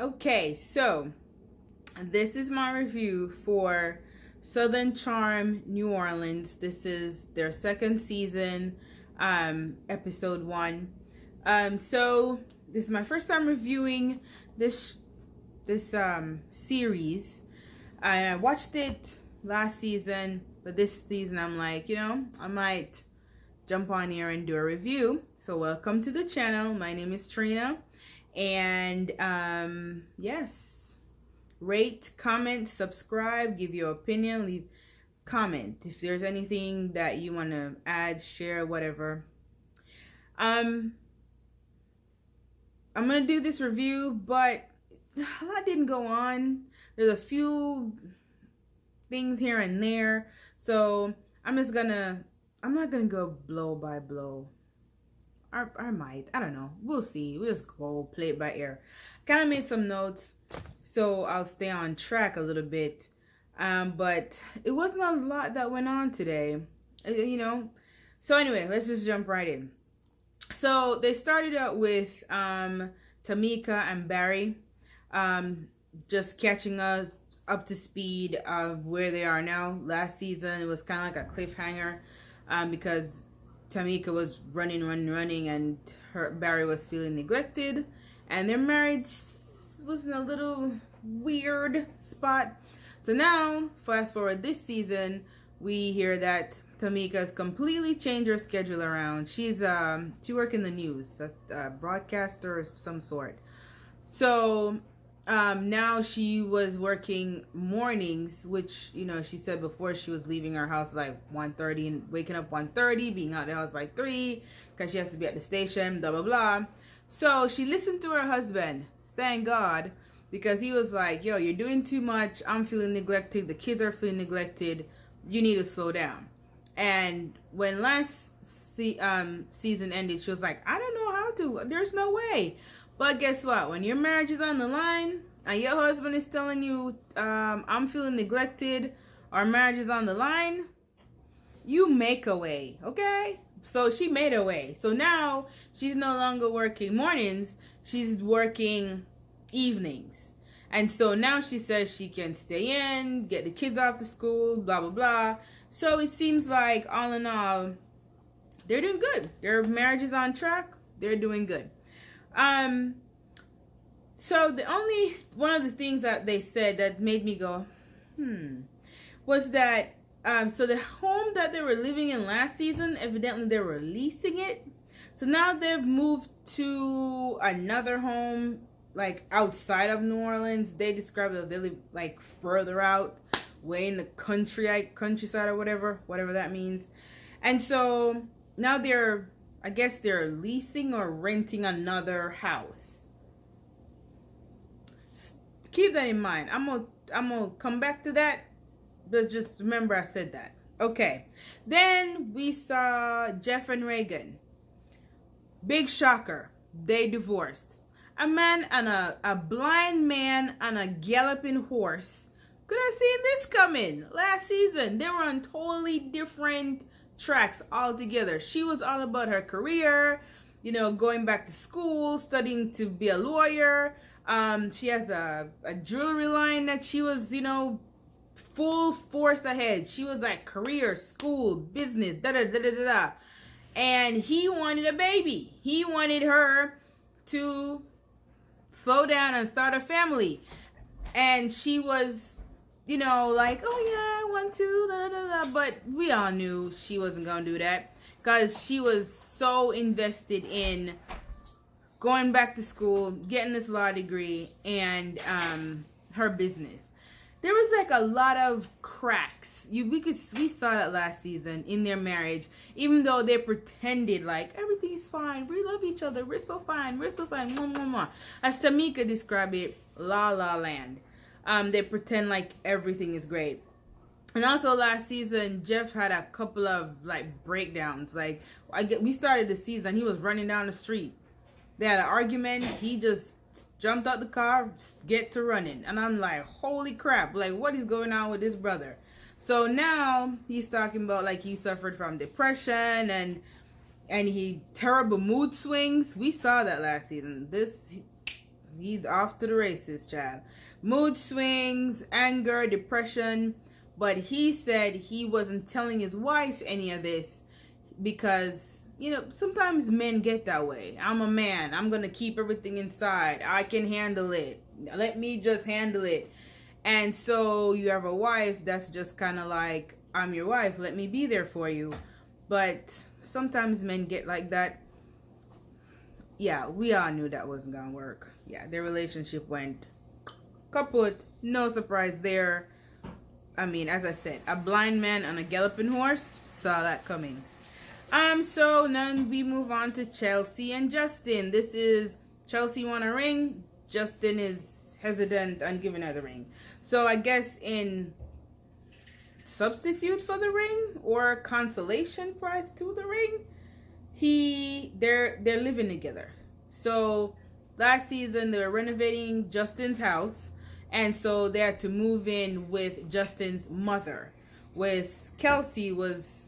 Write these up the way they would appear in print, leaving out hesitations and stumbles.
Okay, so this is my review for Southern Charm New Orleans. This is their second season, episode 1. So this is my first time reviewing this series. I watched it last season, but this season I'm like, I might jump on here and do a review. So welcome to the channel. My name is Trina, and yes, rate, comment, subscribe, give your opinion, leave comment if there's anything that you want to add, share, whatever. I'm gonna do this review, but a lot didn't go on. There's a few things here and there, so I'm not gonna go blow by blow. I might, I don't know, we'll see. We'll just go play it by ear. Kind of made some notes, so I'll stay on track a little bit, but it wasn't a lot that went on today, so anyway, let's just jump right in. So they started out with Tamika and Barry, just catching up to speed of where they are now. Last season it was kind of like a cliffhanger, because Tamika was running, and Barry was feeling neglected, and their marriage was in a little weird spot. So now, fast forward this season, we hear that Tamika's completely changed her schedule around. She works in the news, a broadcaster of some sort. So now she was working mornings, which she said before she was leaving her house like 1:30 and waking up 1:30, being out the house by 3 because she has to be at the station, blah blah blah. So she listened to her husband, thank God, because he was like, yo, you're doing too much, I'm feeling neglected, the kids are feeling neglected, you need to slow down. And when last season ended, she was like, I don't know how to, there's no way. But guess what? When your marriage is on the line and your husband is telling you, I'm feeling neglected, our marriage is on the line, you make a way, okay? So she made a way. So now she's no longer working mornings, she's working evenings. And so now she says she can stay in, get the kids off to school, blah, blah, blah. So it seems like, all in all, they're doing good. Their marriage is on track. They're doing good. So one of the things that they said that made me go, was that, so the home that they were living in last season, evidently they were leasing it. So now they've moved to another home, like outside of New Orleans. They described that they live like further out, way in the countryside or whatever that means. And so now I guess they're leasing or renting another house. Keep that in mind. I'm gonna come back to that, but just remember I said that. Okay. Then we saw Jeff and Reagan. Big shocker. They divorced. A man and a blind man on a galloping horse. Could have seen this coming last season. They were on totally different tracks altogether. She was all about her career, going back to school, studying to be a lawyer. She has a jewelry line that she was, full force ahead. She was like career, school, business, da da da da da da. And he wanted a baby. He wanted her to slow down and start a family. And she was, like, oh yeah, I want to, da, da, da. But we all knew she wasn't going to do that because she was so invested in going back to school, getting this law degree, and her business. There was like a lot of cracks. We saw that last season in their marriage, even though they pretended like everything is fine, we love each other, we're so fine, mwah, mwah, mwah. As Tamika described it, la la land. They pretend like everything is great. And also last season, Jeff had a couple of like breakdowns. Like we started the season, he was running down the street. They had an argument. He just jumped out the car, get to running. And I'm like, holy crap. Like, what is going on with this brother? So now he's talking about like he suffered from depression and he terrible mood swings. We saw that last season. he's off to the races, child. Mood swings, anger, depression. But he said he wasn't telling his wife any of this because, sometimes men get that way. I'm a man. I'm going to keep everything inside. I can handle it. Let me just handle it. And so you have a wife that's just kind of like, I'm your wife. Let me be there for you. But sometimes men get like that. Yeah, we all knew that wasn't going to work. Yeah, their relationship went kaput. No surprise there. I mean, as I said, a blind man on a galloping horse saw that coming. So then we move on to Chelsea and Justin. This is Chelsea want a ring. Justin is hesitant on giving her the ring. So I guess in substitute for the ring or consolation prize to the ring, they're living together. So last season they were renovating Justin's house, and so they had to move in with Justin's mother. With Kelsey was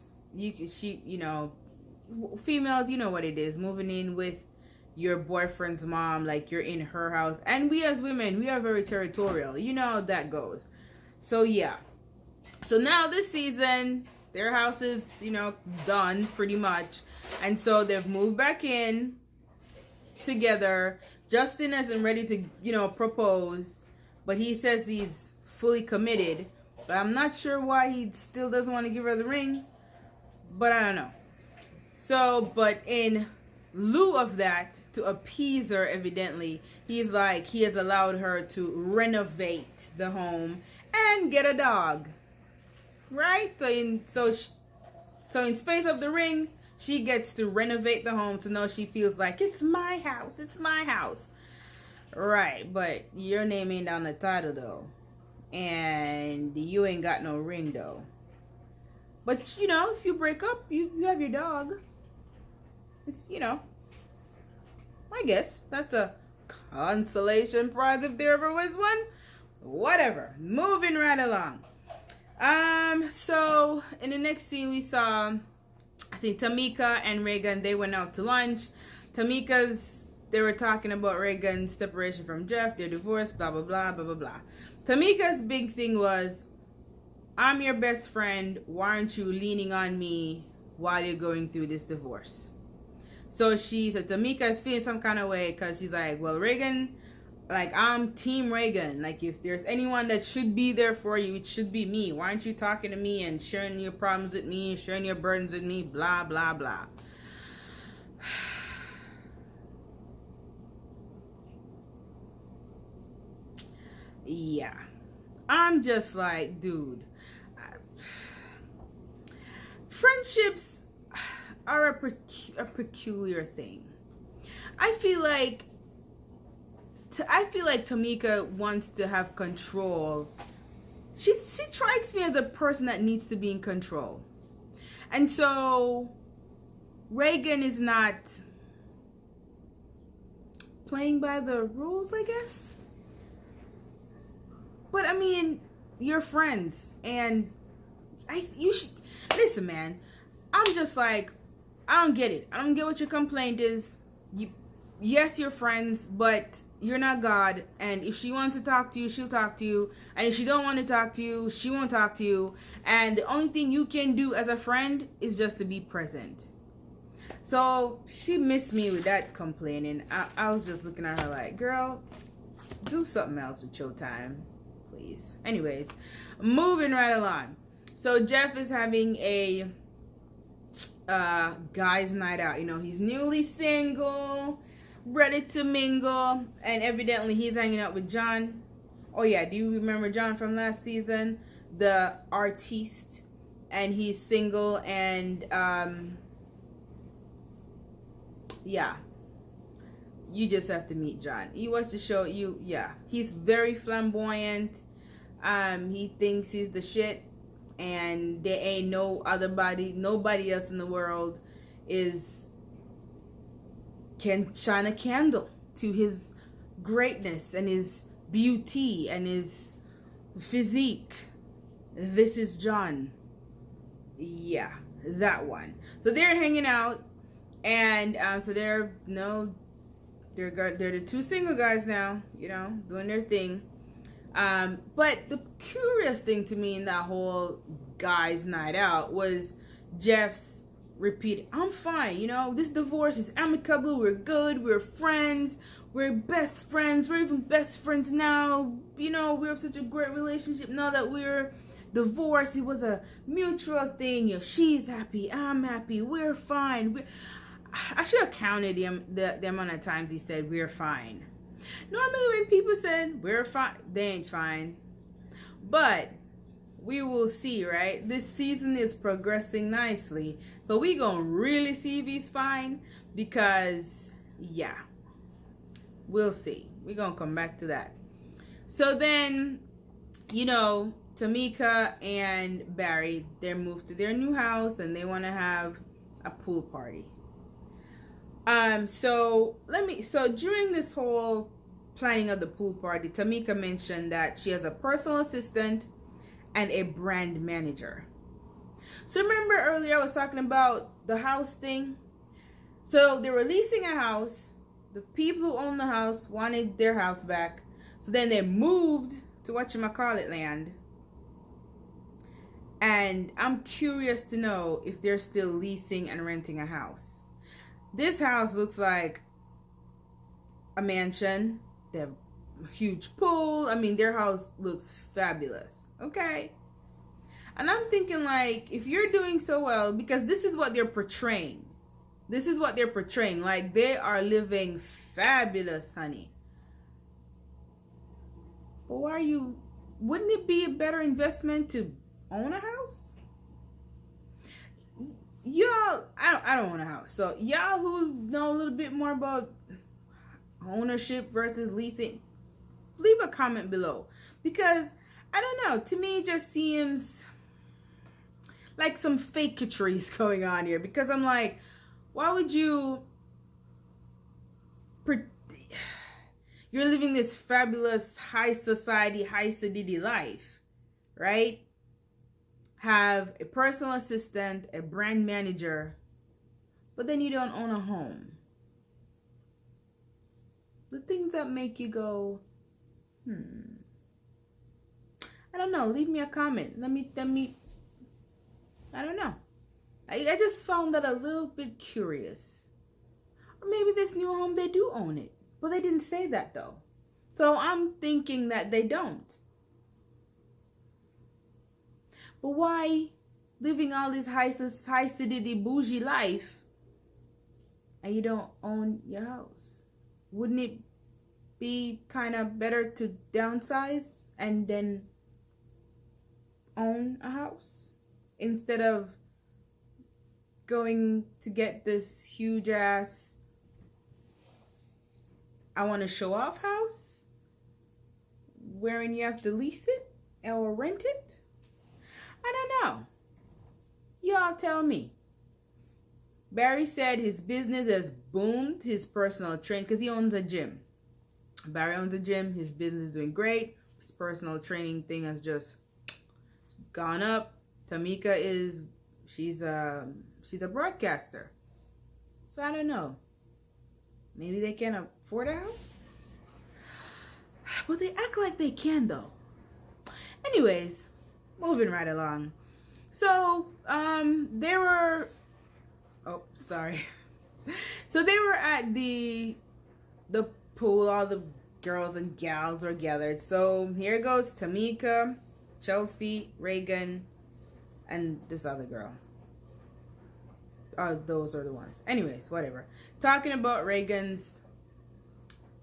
females, you know what it is, moving in with your boyfriend's mom, like you're in her house. And we as women, we are very territorial. You know how that goes. So yeah. So now this season, their house is, done pretty much. And so they've moved back in together. Justin isn't ready to, propose, but he says he's fully committed. But I'm not sure why he still doesn't want to give her the ring. But I don't know. So, but in lieu of that, to appease her, evidently, he has allowed her to renovate the home and get a dog. Right? So in space of the ring, she gets to renovate the home to know she feels like it's my house. It's my house. Right, but your name ain't on the title though. And you ain't got no ring though. But if you break up, you have your dog. It's I guess that's a consolation prize if there ever was one. Whatever. Moving right along. So in the next scene we saw, I think Tamika and Reagan, they went out to lunch. They were talking about Reagan's separation from Jeff, their divorce, blah, blah, blah, blah, blah, blah. Tamika's big thing was, I'm your best friend. Why aren't you leaning on me while you're going through this divorce? So Tamika is feeling some kind of way because she's like, well, Reagan, like, I'm Team Reagan. Like, if there's anyone that should be there for you, it should be me. Why aren't you talking to me and sharing your problems with me, sharing your burdens with me, blah, blah, blah. Yeah. I'm just like, dude. Friendships are a peculiar thing. I feel like Tamika wants to have control. She strikes me as a person that needs to be in control. And so Reagan is not playing by the rules, I guess. But I mean, you're friends, and you should listen, man. I'm just like, I don't get it. I don't get what your complaint is. Yes, you're friends, but you're not God. And if she wants to talk to you, she'll talk to you. And if she don't want to talk to you, she won't talk to you. And the only thing you can do as a friend is just to be present. So she missed me with that complaining. I was just looking at her like, girl, do something else with your time, please. Anyways, moving right along. So Jeff is having a guys' night out. He's newly single, ready to mingle, and evidently he's hanging out with John. Oh yeah, do you remember John from last season, the artiste? And he's single, and yeah, you just have to meet John. You watch the show, he's very flamboyant. He thinks he's the shit, and there ain't nobody else in the world can shine a candle to his greatness and his beauty and his physique. This is John. Yeah, that one. So they're hanging out, and so they're They're the two single guys now, you know, doing their thing. But the curious thing to me in that whole guys' night out was Jeff's repeating, "I'm fine, you know, this divorce is amicable, we're good, we're friends, we're best friends, we're even best friends now, you know, we have such a great relationship now that we're divorced. It was a mutual thing, you know, she's happy, I'm happy, we're fine." I should have counted the amount of times he said we're fine. Normally when people said we're fine, they ain't fine. But we will see, right? This season is progressing nicely. So we gonna really see if he's fine, because yeah, we'll see. We're gonna come back to that. So then, you know, Tamika and Barry, they're moved to their new house and they want to have a pool party. So during this whole planning of the pool party, Tamika mentioned that she has a personal assistant and a brand manager. So remember earlier I was talking about the house thing? So they were leasing a house. The people who own the house wanted their house back. So then they moved to whatchamacallit land. And I'm curious to know if they're still leasing and renting a house. This house looks like a mansion. They have a huge pool. I mean, their house looks fabulous. Okay. And I'm thinking, like, if you're doing so well, because this is what they're portraying. This is what they're portraying. Like, they are living fabulous, honey. But wouldn't it be a better investment to own a house? Y'all, I don't own a house. So y'all who know a little bit more about ownership versus leasing, leave a comment below. Because, I don't know, to me it just seems like some fakery going on here. Because I'm like, why would you're living this fabulous high society, high sedity life, right? Have a personal assistant, a brand manager, but then you don't own a home. The things that make you go, I don't know. Leave me a comment. Let me. I don't know. I just found that a little bit curious. Or maybe this new home, they do own it. But they didn't say that though. So I'm thinking that they don't. But why living all this high society bougie life and you don't own your house? Wouldn't it be kind of better to downsize and then own a house instead of going to get this huge ass I want to show off house wherein you have to lease it or rent it? I don't know. Y'all tell me. Barry said his business has boomed, his personal training, because he owns a gym. Barry owns a gym. His business is doing great. His personal training thing has just gone up. Tamika she's a broadcaster. So I don't know. Maybe they can afford a house? But they act like they can though. Anyways, moving right along. So, they were, So they were at the pool. All the girls and gals were gathered. So here goes Tamika, Chelsea, Reagan, and this other girl. Those are the ones. Anyways, whatever. Talking about Reagan's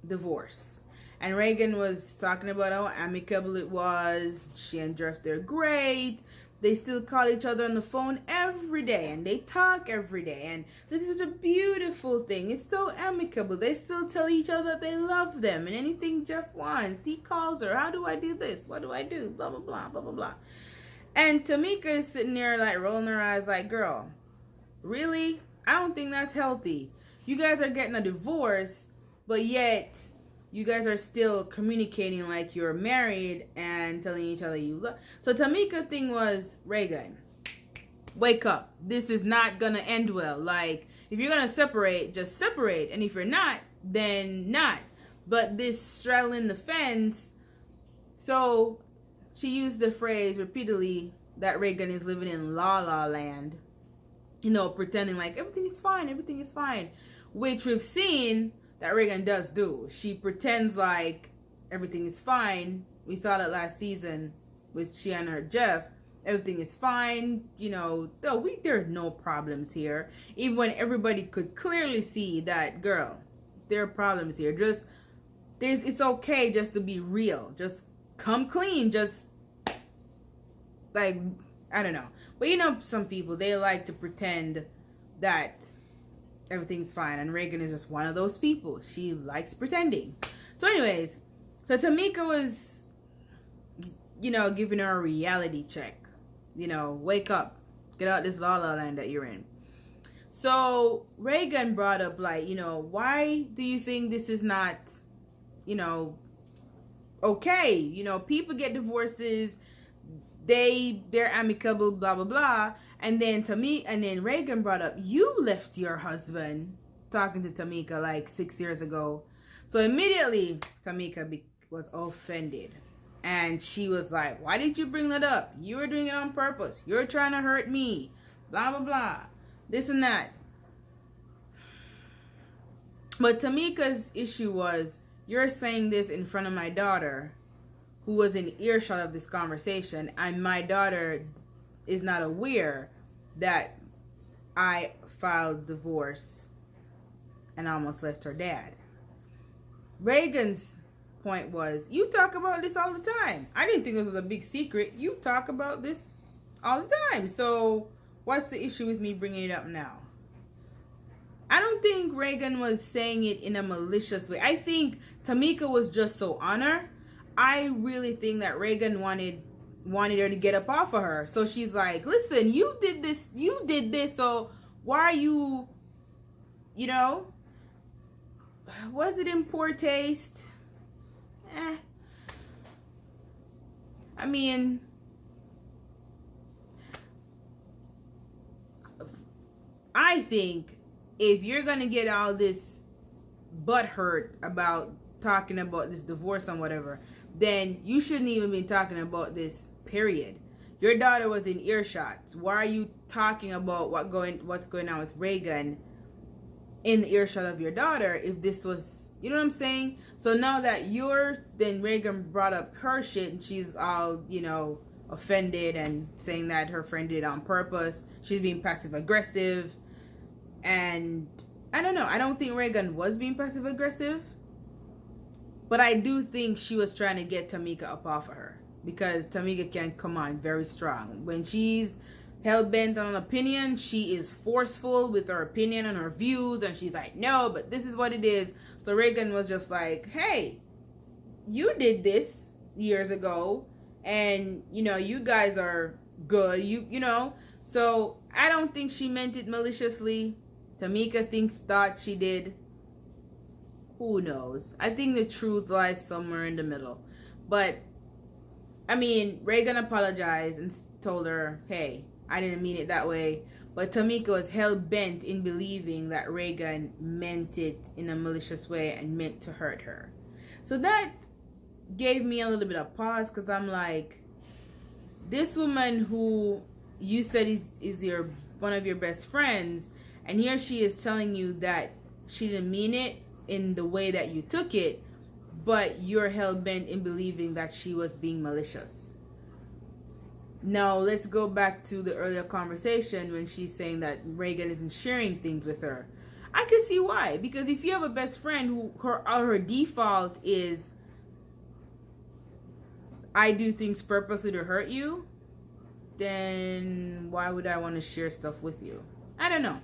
divorce. And Reagan was talking about how amicable it was. She and Jeff, they're great. They still call each other on the phone every day. And they talk every day. And this is such a beautiful thing. It's so amicable. They still tell each other that they love them. And anything Jeff wants, he calls her. How do I do this? What do I do? Blah, blah, blah, blah, blah, blah. And Tamika is sitting there like rolling her eyes like, girl, really? I don't think that's healthy. You guys are getting a divorce, but yet you guys are still communicating like you're married and telling each other you love. So Tamika's thing was, Reagan, wake up. This is not gonna end well. Like, if you're gonna separate, just separate. And if you're not, than not. But this straddling the fence, so she used the phrase repeatedly that Reagan is living in la la land, pretending like everything is fine, which we've seen that Reagan does do. She pretends like everything is fine. We saw that last season with she and her Jeff. Everything is fine, there are no problems here. Even when everybody could clearly see that, girl, there are problems here. It's okay just to be real. Just come clean. Just, like, I don't know. But some people, they like to pretend that everything's fine. And Reagan is just one of those people. She likes pretending. So anyways, so Tamika was, giving her a reality check. Wake up. Get out this la la land that you're in. So Reagan brought up, like, why do you think this is not, okay? People get divorces. They're amicable, blah, blah, blah. And then Reagan brought up, you left your husband, talking to Tamika like 6 years ago. So immediately Tamika was offended. And she was like, why did you bring that up? You were doing it on purpose. You're trying to hurt me. Blah, blah, blah. This and that. But Tamika's issue was, you're saying this in front of my daughter, who was in earshot of this conversation, and my daughter is not aware that I filed divorce and almost left her dad. Reagan's point was, you talk about this all the time. I didn't think it was a big secret. You talk about this all the time. So what's the issue with me bringing it up now? I don't think Reagan was saying it in a malicious way. I think Tamika was just so on her. I really think that Reagan wanted her to get up off of her. So she's like, listen, you did this, so why are you, was it in poor taste? I mean, I think if you're gonna get all this butt hurt about talking about this divorce and whatever, then you shouldn't even be talking about this, period. Your daughter was in earshot. Why are you talking about what's going on with Reagan in the earshot of your daughter if this was, you know what I'm saying? So now that then Reagan brought up her shit and she's all, offended and saying that her friend did it on purpose. She's being passive aggressive. And I don't know. I don't think Reagan was being passive aggressive. But I do think she was trying to get Tamika up off of her. Because Tamika can come on very strong. When she's hell-bent on an opinion, she is forceful with her opinion and her views. And she's like, no, but this is what it is. So Reagan was just like, hey, you did this years ago. And, you guys are good. So I don't think she meant it maliciously. Tamika thought she did. Who knows? I think the truth lies somewhere in the middle. But, I mean, Reagan apologized and told her, hey, I didn't mean it that way. But Tamika was hell-bent in believing that Reagan meant it in a malicious way and meant to hurt her. So that gave me a little bit of pause, because I'm like, this woman who you said is one of your best friends, and here she is telling you that she didn't mean it in the way that you took it, but you're hell-bent in believing that she was being malicious. Now, let's go back to the earlier conversation when she's saying that Reagan isn't sharing things with her. I can see why. Because if you have a best friend who her default is, I do things purposely to hurt you, then why would I want to share stuff with you? I don't know.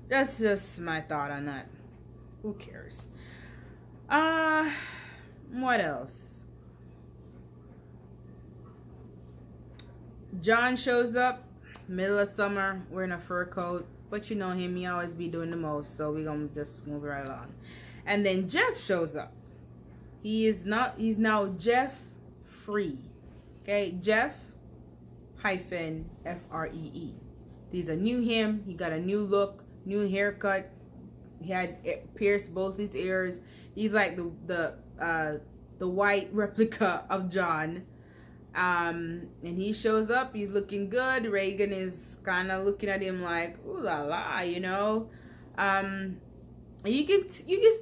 That's just my thought on that. Who cares? What else? John shows up, middle of summer, wearing a fur coat. But you know him, he always be doing the most, so we're gonna just move right along. And then Jeff shows up. He's now Jeff Free. Okay, Jeff -Free. He's a new him. He got a new look, new haircut, He had pierced both his ears. He's like the white replica of John. And he shows up. He's looking good. Reagan is kind of looking at him like, ooh la la, you know. You can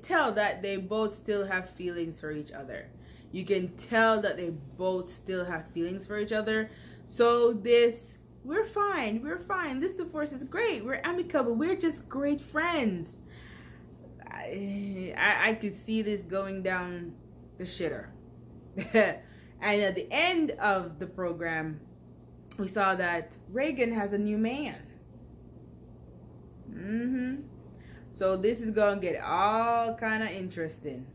tell that they both still have feelings for each other. You can tell that they both still have feelings for each other. So we're fine. This divorce is great. We're amicable. We're just great friends. I could see this going down the shitter. And at the end of the program, we saw that Reagan has a new man. So this is going to get all kind of interesting.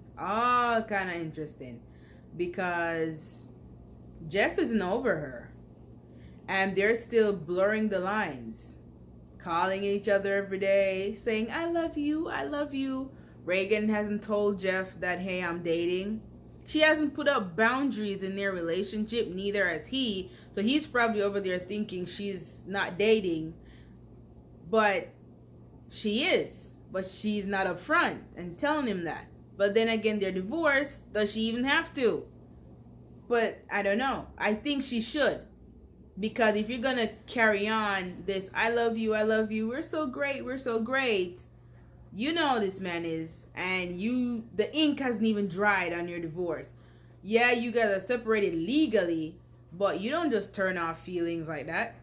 Because Jeff isn't over her. And they're still blurring the lines. Calling each other every day. Saying, I love you. I love you. Reagan hasn't told Jeff that, hey, I'm dating. She hasn't put up boundaries in their relationship. Neither has he. So he's probably over there thinking she's not dating. But she is. But she's not upfront and telling him that. But then again, they're divorced. Does she even have to? But I don't know. I think she should. Because if you're going to carry on this, I love you, we're so great. You know how this man is. And the ink hasn't even dried on your divorce. Yeah, you guys are separated legally. But you don't just turn off feelings like that.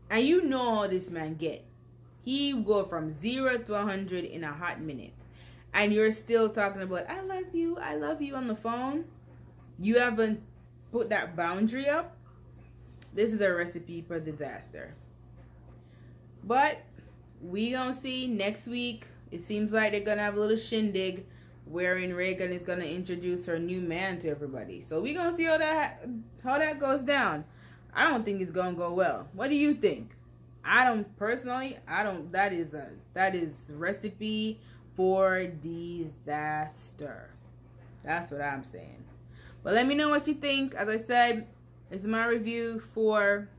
And you know how this man get. He will go from 0 to 100 in a hot minute. And you're still talking about, I love you on the phone. You haven't put that boundary up. This is a recipe for disaster. But we gonna see next week. It seems like they're gonna have a little shindig wherein Reagan is gonna introduce her new man to everybody. So we gonna see how that goes down. I don't think it's gonna go well. What do you think? That is recipe for disaster. That's what I'm saying. But let me know what you think. As I said, this is my review for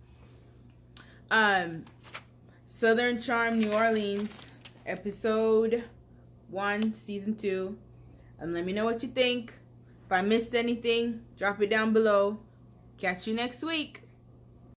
Southern Charm New Orleans, episode 1, season 2. And let me know what you think. If I missed anything, drop it down below. Catch you next week.